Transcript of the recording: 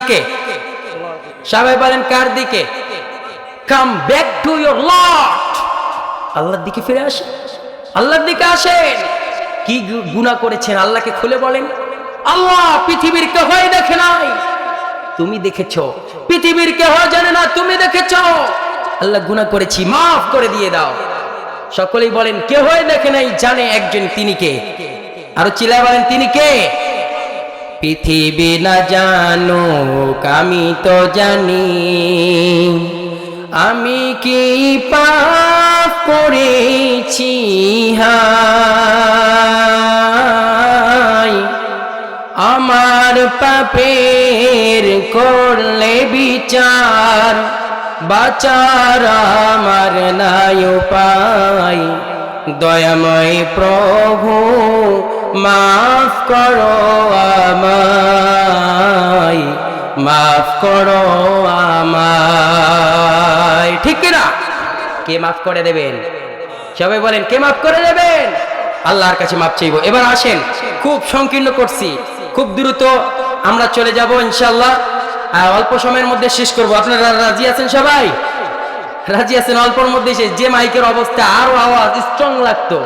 দিকে? সবাই বলেন কার দিকে? Come back to your lord, আল্লাহর দিকে ফিরে আসেন, আল্লাহর দিকে আসেন। কি গুনাহ করেছেন আল্লাহকে খুলে বলেন। আল্লাহ পৃথিবীর কেউই দেখে নাই, তুমি দেখেছো। পৃথিবীর কেউ জানে না, তুমি দেখেছো। আল্লাহ গুনাহ করেছি, মাফ করে দিয়ে দাও। সকলেই বলেন কেউই দেখে নাই, জানে একজন, তিনি কে? আরো চিল্লায় বলেন তিনি কে? পৃথিবী না জানুক আমি তো জানি, আমি কি পাপ করেছি হায়, আমার পাপের করলে বিচার, বাঁচার আমার নাই উপায়। দয়াময় প্রভু মাফ করো আমায়, মাফ করো আমায়। ঠিক কিনা? কে মাফ করে দেবেন? সবাই বলেন কে মাফ করে দেবেন? আল্লাহর কাছে মাফ চাইবো। এবার আসেন, খুব সংকীর্ণ করছি, খুব দ্রুত আমরা চলে যাব ইনশাআল্লাহ। অল্প সময়ের মধ্যে শেষ করব। আপনারা রাজি আছেন? সবাই রাজি আছেন? অল্পের মধ্যে শেষ। যে মাইকের অবস্থা, আরো আওয়াজ স্ট্রং লাগতো।